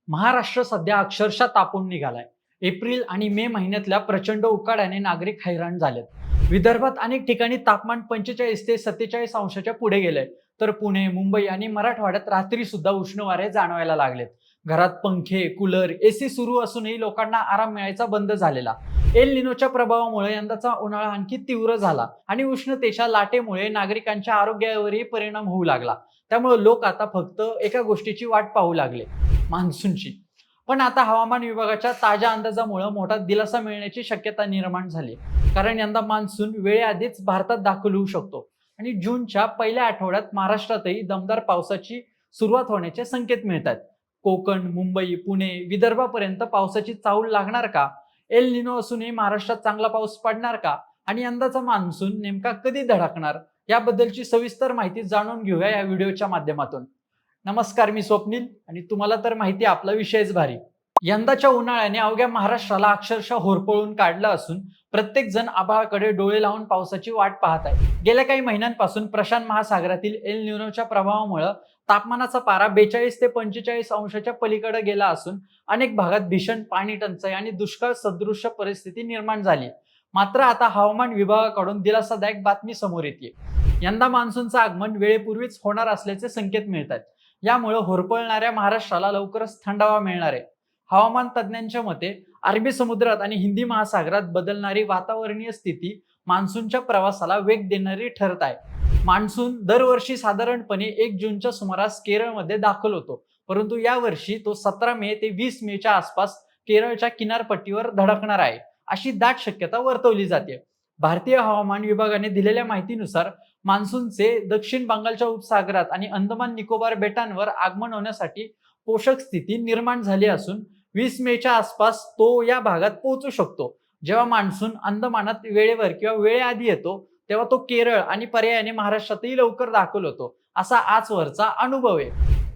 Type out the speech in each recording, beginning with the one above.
महाराष्ट्र सध्या अक्षरशः तापून निघालाय. एप्रिल आणि मे महिन्यातल्या प्रचंड उकाड्याने नागरिक हैराण झालेत. विदर्भात अनेक ठिकाणी तापमान 45 ते 47 अंशाच्या पुढे गेलंय. तर पुणे, मुंबई आणि मराठवाड्यात रात्री सुद्धा उष्ण वारे जाणवायला लागलेत. घरात पंखे, कूलर, एसी सुरू असूनही लोकांना आराम मिळायचा बंद झालेला. एल निनोच्या प्रभावामुळे यंदाचा उन्हाळा आणखी तीव्र झाला आणि उष्णतेच्या लाटेमुळे नागरिकांच्या आरोग्यावरही परिणाम होऊ लागला. त्यामुळे लोक आता फक्त एका गोष्टीची वाट पाहू लागले, मान्सूनची. पण आता हवामान विभागाच्या ताज्या अंदाजामुळे मोठा दिलासा मिळण्याची शक्यता निर्माण झाली. कारण यंदा मान्सून वेळेआधीच भारतात दाखल होऊ शकतो आणि जूनच्या पहिल्या आठवड्यात महाराष्ट्रातही दमदार पावसाची सुरुवात होण्याचे संकेत मिळतात. कोकण, मुंबई, पुणे, विदर्भापर्यंत पावसाची चाहूल लागणार का? एल निनो असूनही महाराष्ट्रात चांगला पाऊस पडणार का? आणि यंदाचा मान्सून नेमका कधी धडकणार, याबद्दलची सविस्तर माहिती जाणून घेऊया या व्हिडिओच्या माध्यमातून. नमस्कार, मी स्वप्नील आणि तुम्हाला तर माहिती आपला विषयच भारी. यंदाच्या उन्हाळ्याने अवघ्या महाराष्ट्राला अक्षरशः होरपळून काढलं असून प्रत्येक जण आभाळाकडे डोळे लावून पावसाची वाट पाहत आहे. गेल्या काही महिन्यांपासून प्रशांत महासागरातील एल निनोच्या प्रभावामुळे तापमानाचा पारा 42 ते 45 अंशाच्या पलीकडे गेला असून अनेक भागात भीषण पाणी टंचाई आणि दुष्काळ सदृश परिस्थिती निर्माण झाली. मात्र आता हवामान विभागाकडून दिलासादायक बातमी समोर येते. यंदा मान्सूनचं आगमन वेळेपूर्वीच होणार असल्याचे संकेत मिळतात. यामुळे होरपळणाऱ्या महाराष्ट्राला लवकरच थंडावा मिळणार आहे. हवामान तज्ज्ञांच्या मते अरबी समुद्रात आणि हिंदी महासागरात बदलणारी वातावरणीय स्थिती मान्सूनच्या प्रवासाला वेग देणारी ठरत आहे. मान्सून दरवर्षी साधारणपणे 1 जूनच्या सुमारास केरळमध्ये दाखल होतो, परंतु यावर्षी तो 17 मे ते 20 मेच्या आसपास केरळच्या किनारपट्टीवर धडकणार आहे, अशी दाट शक्यता वर्तवली जाते. भारतीय हवामान विभागाने दिलेल्या माहितीनुसार मान्सूनचे दक्षिण बंगालच्या उपसागरात आणि अंदमान निकोबार बेटांवर आगमन होण्यासाठी पोषक स्थिती निर्माण झाली असून 20 मेच्या आसपास तो या भागात पोहोचू शकतो. जेव्हा मान्सून अंदमानात वेळेवर किंवा वेळेआधी येतो, तेव्हा तो केरळ आणि पर्यायाने महाराष्ट्रातही लवकर दाखल होतो, असा आजवरचा अनुभव आहे.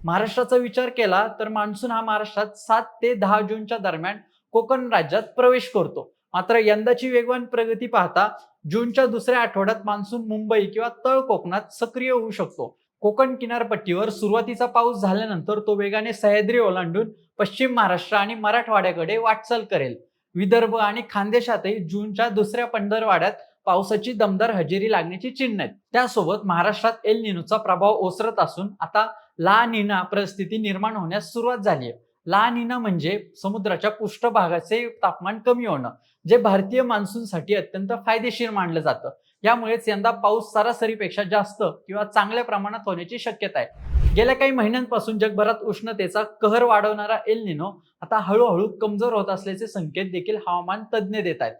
महाराष्ट्राचा विचार केला तर मान्सून हा महाराष्ट्रात 7 ते 10 जूनच्या दरम्यान कोकण राज्यात प्रवेश करतो. मात्र यंदाची वेगवान प्रगती पाहता जूनच्या दुसऱ्या आठवड्यात मान्सून मुंबई किंवा तळ कोकणात सक्रिय होऊ शकतो. कोकण किनारपट्टीवर सुरुवातीचा पाऊस झाल्यानंतर तो वेगाने सह्याद्री ओलांडून पश्चिम महाराष्ट्र आणि मराठवाड्याकडे वाटचाल करेल. विदर्भ आणि खानदेशातही जूनच्या दुसऱ्या पंधरवड्यात पावसाची दमदार हजेरी लागण्याची चिन्ह आहेत. त्यासोबत महाराष्ट्रात एल निनोचा प्रभाव ओसरत असून आता ला निना परिस्थिती निर्माण होण्यास सुरुवात झाली आहे. ला निना म्हणजे समुद्राच्या पृष्ठभागाचे तापमान कमी होणं, जे भारतीय मान्सूनसाठी अत्यंत फायदेशीर मानलं जातं. यामुळेच यंदा पाऊस सरासरीपेक्षा जास्त किंवा चांगल्या प्रमाणात होण्याची शक्यता आहे. गेल्या काही महिन्यांपासून जगभरात उष्णतेचा कहर वाढवणारा एल निनो आता हळूहळू कमजोर होत असल्याचे संकेत देखील हवामान तज्ज्ञ देत आहेत.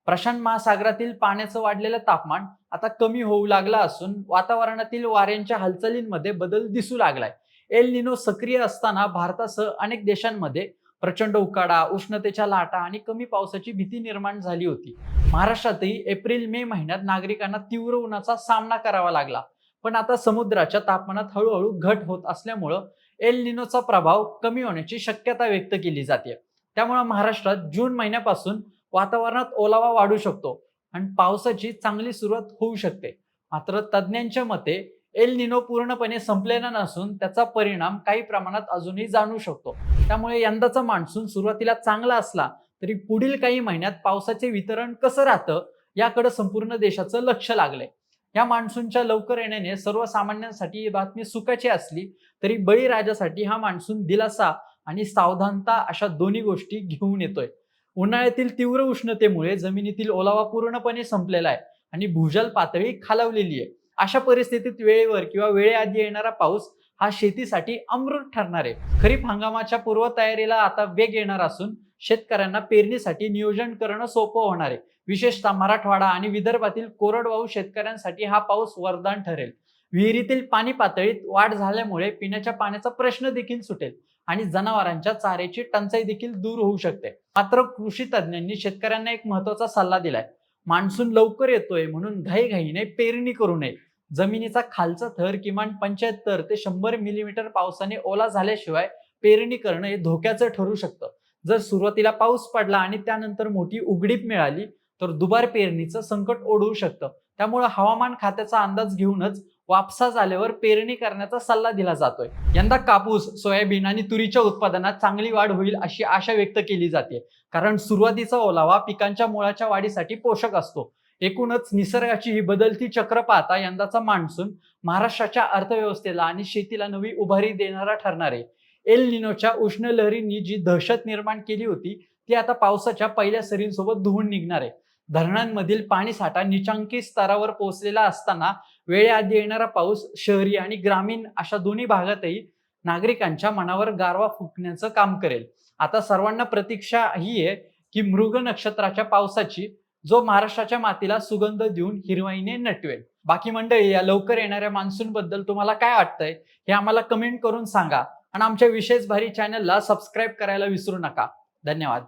प्रशांत महासागरातील पाण्याचं वाढलेलं तापमान आता कमी होऊ लागलं असून वातावरणातील वाऱ्यांच्या हालचालींमध्ये बदल दिसू लागलाय. एल निनो सक्रिय असताना भारतासह अनेक देशांमध्ये प्रचंड उकाडा, उष्णतेच्या लाटा आणि कमी पावसाची भीती निर्माण झाली होती. महाराष्ट्रातही एप्रिल मे महिन्यात नागरिकांना तीव्र उन्हाचा सामना करावा लागला. पण आता समुद्राच्या तापमानात हळूहळू घट होत असल्यामुळं एल निनोचा प्रभाव कमी होण्याची शक्यता व्यक्त केली जाते. त्यामुळे महाराष्ट्रात जून महिन्यापासून वातावरणात ओलावा वाढू शकतो आणि पावसाची चांगली सुरुवात होऊ शकते. मात्र तज्ज्ञांच्या मते एल निनो पूर्णपणे संपलेला नसून त्याचा परिणाम काही प्रमाणात अजूनही जाणवू शकतो. त्यामुळे यंदाचा मान्सून सुरुवातीला चांगला असला तरी पुढील काही महिन्यात पावसाचे वितरण कसं राहतं याकडे संपूर्ण देशाचं लक्ष लागलंय. या मान्सूनच्या लवकर येण्याने सर्वसामान्यांसाठी ही बातमी सुखाची असली तरी बळीराजासाठी हा मान्सून दिलासा आणि सावधानता अशा दोन्ही गोष्टी घेऊन येतोय. उन्हाळ्यातील तीव्र उष्णतेमुळे जमिनीतील ओलावा पूर्णपणे संपलेला आहे आणि भूजल पातळी खालावलेली आहे. अशा परिस्थितीत वेळेवर किंवा वेळेआधी येणारा पाऊस हा शेतीसाठी अमृत ठरणार आहे. खरीप हंगामाच्या पूर्वतयारीला आता वेग येणार असून शेतकऱ्यांना पेरणीसाठी नियोजन करणं सोपं होणार आहे. विशेषतः मराठवाडा आणि विदर्भातील कोरडवाहू शेतकऱ्यांसाठी हा पाऊस वरदान ठरेल. विहिरीतील पाणी पातळीत वाढ झाल्यामुळे पिण्याच्या पाण्याचा प्रश्न देखील सुटेल आणि जनावरांच्या चाऱ्याची टंचाई देखील दूर होऊ शकते. मात्र कृषी तज्ज्ञांनी शेतकऱ्यांना एक महत्त्वाचा सल्ला दिलाय. मान्सून लवकर येतोय म्हणून घाईघाईने पेरणी करू नये. जमिनीचा खालचा थर किमान 75 ते 100 मिलीमीटर पावसाने ओला झाल्याशिवाय पेरणी करणं हे धोक्याचं ठरू शकतं. जर सुरुवातीला पाऊस पडला आणि त्यानंतर मोठी उघडीप मिळाली तर दुबार पेरणीचं संकट ओढवू शकतं. त्यामुळे हवामान खात्याचा अंदाज घेऊनच वापसा झाल्यावर पेरणी करण्याचा सल्ला दिला जातोय. यंदा कापूस, सोयाबीन आणि तुरीच्या उत्पादनात चांगली वाढ होईल अशी आशा व्यक्त केली जाते, कारण सुरुवातीचा ओलावा पिकांच्या मुळाच्या वाढीसाठी पोषक असतो. एकूणच निसर्गाची ही बदलती चक्र पाहता यंदाचा मान्सून महाराष्ट्राच्या अर्थव्यवस्थेला आणि शेतीला नवी उभारी देणारा ठरणार आहे. एल निनोच्या उष्ण लहरींनी जी दहशत निर्माण केली होती ती आता पावसाच्या पहिल्या सरींसोबत धुवून निघणार आहे. धरणांमधील पाणीसाठा निचांकी स्तरावर पोहोचलेला असताना वेळेआधी येणारा पाऊस शहरी आणि ग्रामीण अशा दोन्ही भागातही नागरिकांच्या मनावर गारवा फुकण्याचं काम करेल. आता सर्वांना प्रतीक्षा ही आहे की मृग नक्षत्राच्या पावसाची, जो महाराष्ट्राच्या मातीला सुगंध देऊन हिरवाईने नटवेल. बाकी मंडळी, या लवकर येणाऱ्या मान्सून बद्दल तुम्हाला काय वाटतंय हे आम्हाला कमेंट करून सांगा आणि आमच्या विशेष भारी चॅनलला सबस्क्राईब करायला विसरू नका. धन्यवाद.